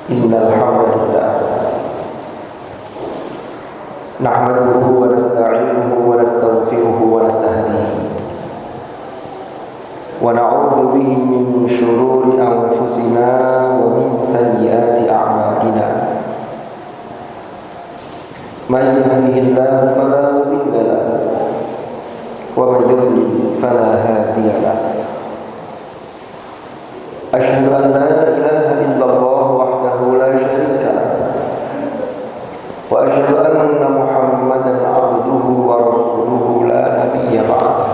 إن الحمد لله نحمده ونستعينه ونستغفره ونستهديه ونعوذ به من شرور أنفسنا ومن سيئات أعمالنا من يهده الله فلا مضل له ومن يضلل فلا هادي له أشهد أن لا إله إلا الله وحده لا شريك له وأشهد أن محمدا عبده ورسوله لا نبي بعده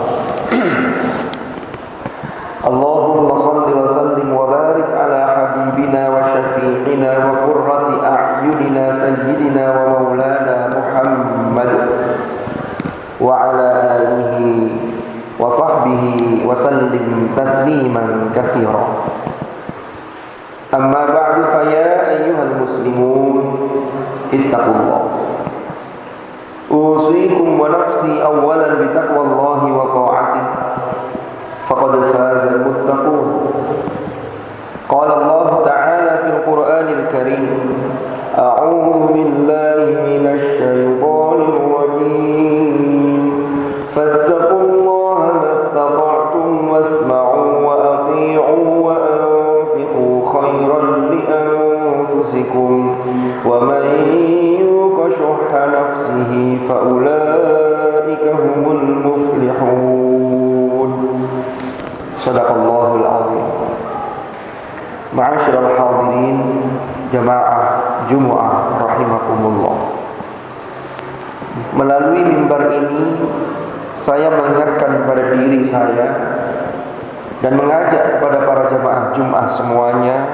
اللهم صل وسلم وبارك على حبيبنا وشفيعنا وقرة أعيننا سيدنا ومولانا محمد وعلى آله وصحبه وسلم تسليما كثيرا أما بعد فيا أيها المسلمون اتقوا الله أوصيكم ونفسي أولا بتقوى الله وطاعته فقد فاز المتقون قال الله تعالى في القرآن الكريم أعوذ بالله من الشيطان الرجيم فاتقوا الله ما استطعتم واسمعوا وأطيعوا وأنفقوا خيرا لأنفسكم ومن يوق شح نفسه فأولئك هم المفلحون صدق الله العظيم. Ma'asyiral hadirin jamaah Jumu'ah rahimakumullah. Melalui mimbar ini saya mengingatkan kepada diri saya dan mengajak kepada para jamaah Jum'ah semuanya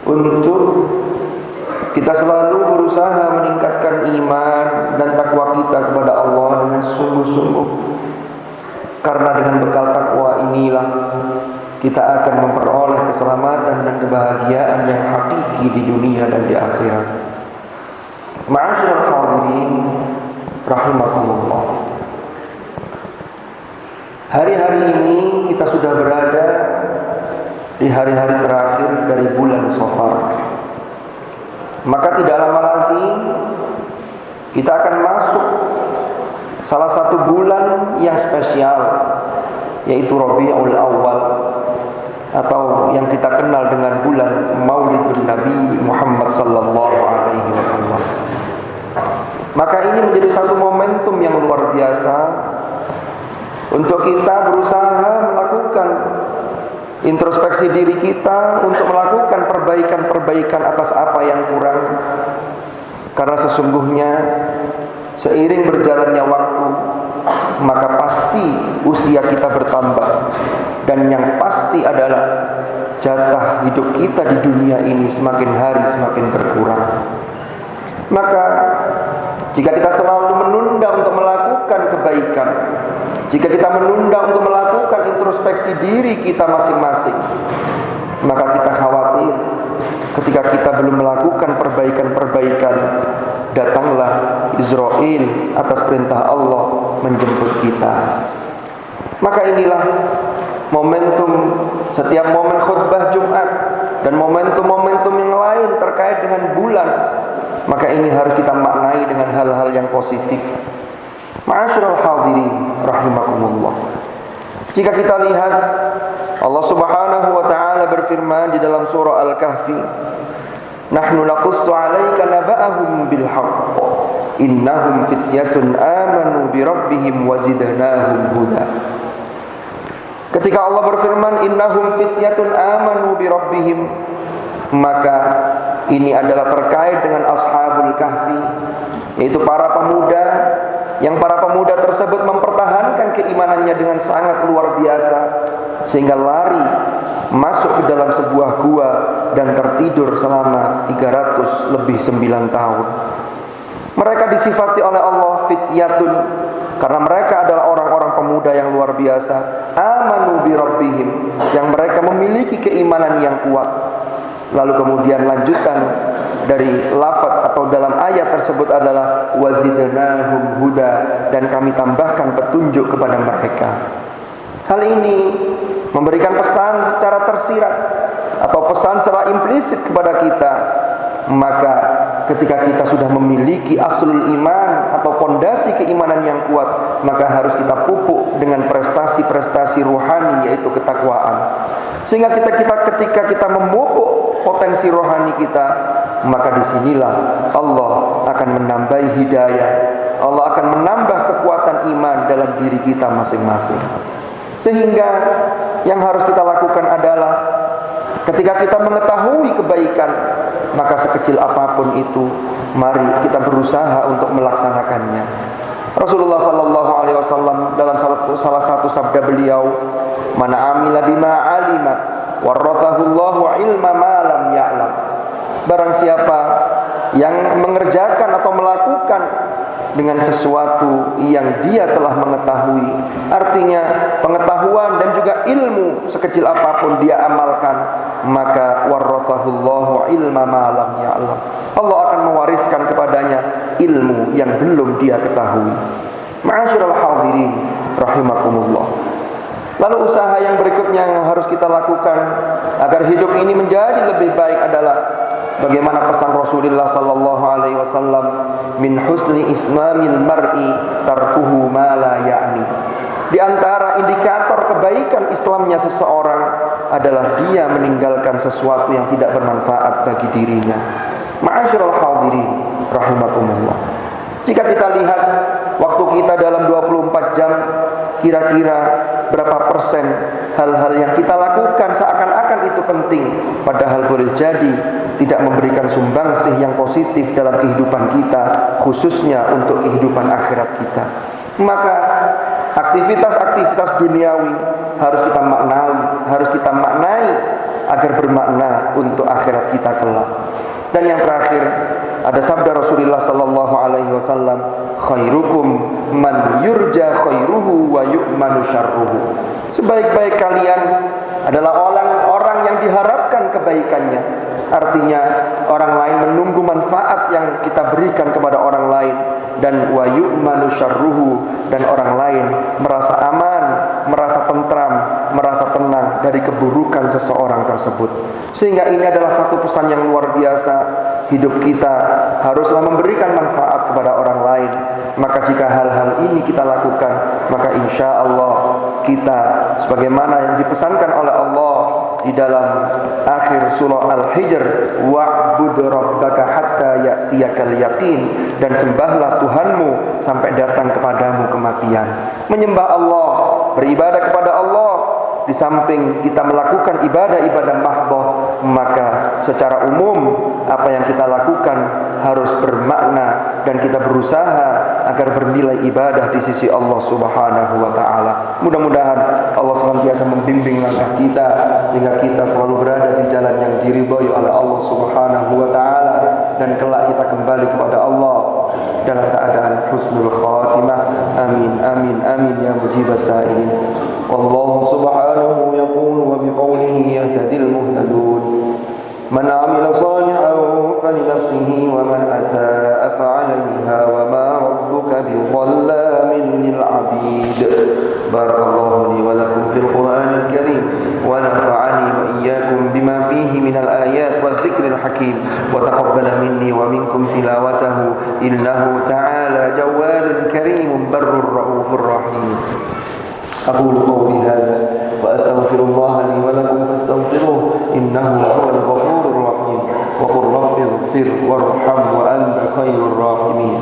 untuk kita selalu berusaha meningkatkan iman dan takwa kita kepada Allah dengan sungguh-sungguh. Karena dengan bekal takwa inilah kita akan memperoleh keselamatan dan kebahagiaan yang hakiki di dunia dan di akhirat. Ma'asyiral hadirin rahimakumullah. Hari-hari ini kita sudah berada di hari-hari terakhir dari bulan Safar. Maka tidak lama lagi kita akan masuk salah satu bulan yang spesial, yaitu Rabiul Awal, atau yang kita kenal dengan bulan Maulidun Nabi Muhammad sallallahu alaihi wasallam. Maka ini menjadi satu momentum yang luar biasa untuk kita berusaha melakukan introspeksi diri kita, untuk melakukan perbaikan-perbaikan atas apa yang kurang. Karena sesungguhnya seiring berjalannya waktu, maka pasti usia kita bertambah, dan yang pasti adalah jatah hidup kita di dunia ini semakin hari semakin berkurang. Maka jika kita selalu menunda untuk melakukan kebaikan, jika kita menunda untuk melakukan introspeksi diri kita masing-masing, maka kita khawatir ketika kita belum melakukan perbaikan-perbaikan, datanglah Israel atas perintah Allah menjemput kita. Maka inilah momentum setiap momen khutbah Jumat dan momentum-momentum yang lain terkait dengan bulan. Maka ini harus kita maknai dengan hal-hal yang positif. Ma'asyiral hadirin rahimakumullah. Jika kita lihat, Allah Subhanahu wa taala berfirman di dalam surah Al-Kahfi, "Nahnu naqussu 'alaika naba'ahum bil haqq. Innahum fityatun amanu bi rabbihim wa zidnahum huda." Ketika Allah berfirman, "Innahum fityatun amanu bi rabbihim", maka ini adalah terkait dengan Ashabul Kahfi, yaitu para pemuda yang para pemuda tersebut mempertahankan keimanannya dengan sangat luar biasa, sehingga lari masuk ke dalam sebuah gua dan tertidur selama 309 tahun. Mereka disifati oleh Allah fityatun karena mereka adalah orang-orang pemuda yang luar biasa, amanu bi rabbihim, yang mereka memiliki keimanan yang kuat. Lalu kemudian lanjutan dari lafaz atau dalam ayat tersebut adalah wazidnahum huda, dan kami tambahkan petunjuk kepada mereka. Hal ini memberikan pesan secara tersirat atau pesan secara implisit kepada kita, maka ketika kita sudah memiliki aslul iman atau pondasi keimanan yang kuat, maka harus kita pupuk dengan prestasi-prestasi rohani, yaitu ketakwaan. Sehingga ketika kita memupuk potensi rohani kita, maka disinilah Allah akan menambah hidayah, Allah akan menambah kekuatan iman dalam diri kita masing-masing. Sehingga yang harus kita lakukan adalah ketika kita mengetahui kebaikan, maka sekecil apapun itu, mari kita berusaha untuk melaksanakannya. Rasulullah sallallahu alaihi wasallam dalam salah satu sabda beliau, "Man 'amila bima 'alima warathahu Allahu 'ilma ma lam ya'lam." Barang siapa yang mengerjakan atau melakukan dengan sesuatu yang dia telah mengetahui, artinya pengetahuan dan juga ilmu sekecil apapun dia amalkan, maka warathahullahu ilma ma lam ya'lam. Allah akan mewariskan kepadanya ilmu yang belum dia ketahui. Ma'asyiral hadirin rahimakumullah. Lalu usaha yang berikutnya yang harus kita lakukan agar hidup ini menjadi lebih baik adalah sebagaimana pesan Rasulullah sallallahu alaihi wasallam, min husni islamil mar'i tarkuhu ma la ya'ni. Di antara indikator kebaikan Islamnya seseorang adalah dia meninggalkan sesuatu yang tidak bermanfaat bagi dirinya. Ma'asyiral hadirin rahimakumullah. Jika kita lihat waktu kita dalam 24 jam, kira-kira berapa persen hal-hal yang kita lakukan seakan-akan itu penting, padahal boleh jadi tidak memberikan sumbangsih yang positif dalam kehidupan kita, khususnya untuk kehidupan akhirat kita. Maka aktivitas-aktivitas duniawi harus kita maknai agar bermakna untuk akhirat kita kelak. Dan yang terakhir, ada sabda Rasulullah sallallahu alaihi wasallam, khairukum man yurja khairuhu wa yu'manu syarruhu. Sebaik-baik kalian adalah orang-orang yang diharapkan kebaikannya. Artinya orang lain menunggu manfaat yang kita berikan kepada orang lain, dan wa yu'manu syarruhu, dan orang lain merasa aman, merasa tentram, merasa tenang dari keburukan seseorang tersebut. Sehingga ini adalah satu pesan yang luar biasa. Hidup kita haruslah memberikan manfaat kepada orang lain. Maka jika hal-hal ini kita lakukan, maka insya Allah kita sebagaimana yang dipesankan oleh Allah di dalam akhir surah Al-Hijr, wa'bud rabbaka hatta ya'tiyakal yaqin, dan sembahlah Tuhanmu sampai datang kepadamu kematian. Menyembah Allah, beribadah kepada Allah, di samping kita melakukan ibadah-ibadah mahdhah, maka secara umum apa yang kita lakukan harus bermakna dan kita berusaha agar bernilai ibadah di sisi Allah Subhanahu wa taala. Mudah-mudahan Allah senantiasa membimbing langkah kita sehingga kita selalu berada di jalan yang diridhai oleh Allah Subhanahu wa taala, dan kelak kita kembali kepada Allah dalam keadaan husnul khatimah. Amin amin amin ya mujibas sa'ilin. Wallahu subhanahu yaqulu wa biqawlihi yahtadil muhtadun. Man 'amila shalihan falinafsihi wa man asaa fa'alayha wa ma rabbuka bidhallamin lil 'abid. Barakallahu li wa lakum fil Qur'anil karim wa nafa'ani wa iyyakum bima fihi minal ayat wa dzikril hakim wa taqabbala minni wa minkum tilawatahu innahu ta'ala jawadun karimun barrur raufur rahim. أقول قولي هذا وأستغفر الله لي ولكم فاستغفروه إنه هو الغفور الرحيم وقل رب اغفر وارحم وأنت خير الراحمين.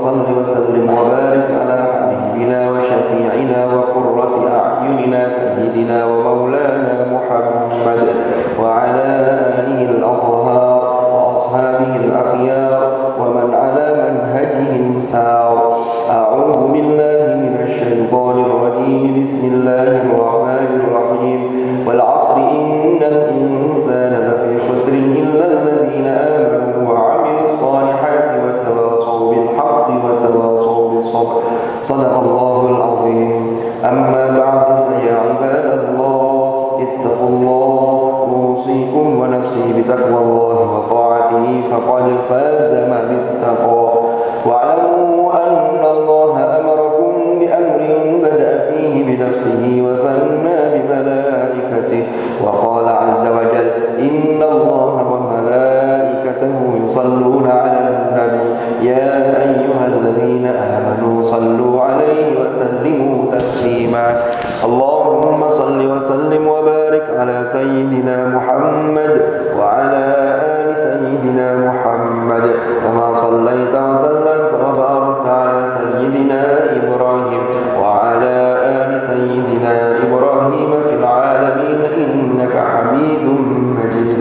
صل وسلم وبارك على حبيبنا وشفيعنا وقرة أعيننا سيدنا ومولانا محمد وعلى آله الأطهار وأصحابه الأخيار ومن على منهجهم سار. أعوذ بالله من الشيطان الرجيم. بسم الله الرحمن الرحيم. والعصر إن الإنسان لفي خسر إلا الذين آمنوا وعملوا الصالحات وتواصوا بالحق وتواصوا بالصبر. صدق الله العظيم. أما بعد فيا عباد الله اتقوا الله، أوصيكم ونفسي بتقوى الله وطاعته فقد فاز من اتقى. واعلموا أن الله أمركم بأمر بدأ فيه بنفسه وثنى بملائكته وقال عز وجل إن الله وملائكته يصلون على النبي يا أيها الذين آمنوا صلوا عليه وسلموا تسليما. اللهم صل وسلم وبارك على سيدنا محمد وعلى آل سيدنا محمد كما صليت وسلمت وباركت على سيدنا إبراهيم وعلى آل سيدنا إبراهيم في العالمين إنك حميد مجيد.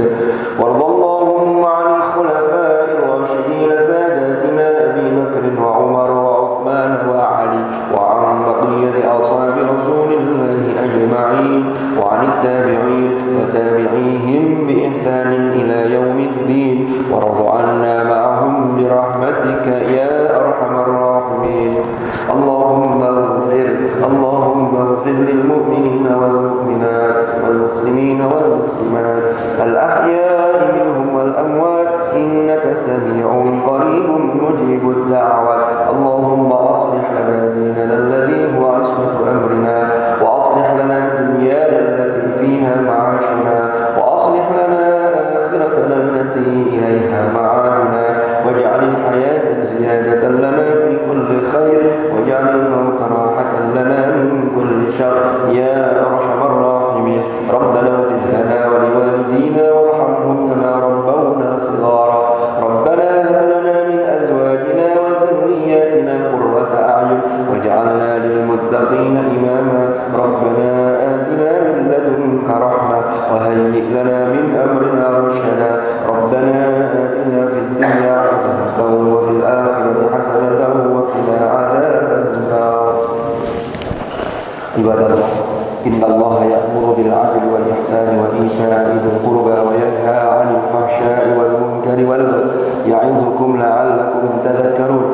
وارض اللهم عن الخلفاء الراشدين ساداتنا أبي بكر وعمر وعثمان وعلي وعن بقية أصحاب رسول الله أجمعين وعن التابعين وتابعيهم بإحسان إلى يوم الدين وارض عنا معهم برحمتك يا أرحم الراحمين. اللهم اغفر للمؤمنين والمؤمنات والمسلمين والمسلمات الأحياء منهم والأموات إنك سميع قريب مجيب الدعوات. اللهم أصلح لنا ديننا الذي هو عصمة أمرنا وأصلح لنا دنيانا التي فيها معاشنا وأصلح لنا آخرتنا التي إليها معادنا واجعل الحياة زيادة لنا في كل خير واجعل الموت راحة لنا من كل شر يا أرحم الراحمين. ربنا اغفر لنا ولوالدينا وارحمهم كما ربونا صغارا. ربنا هب لنا من أزواجنا وذرياتنا قرة أعين واجعلنا للمتقين إماما. ربنا آتنا من لدنك رحمة وهيئ لنا من أمرنا رشدا. ربنا آتنا في الدنيا حسنة وفي الآخرة حسنة وقنا عذاب النار. عباد الله إن الله يأمر بالعدل والإحسان وإيتاء ذي القربى وينهى عن الفحشاء والمنكر والبغي يعظكم لعلكم تذكرون.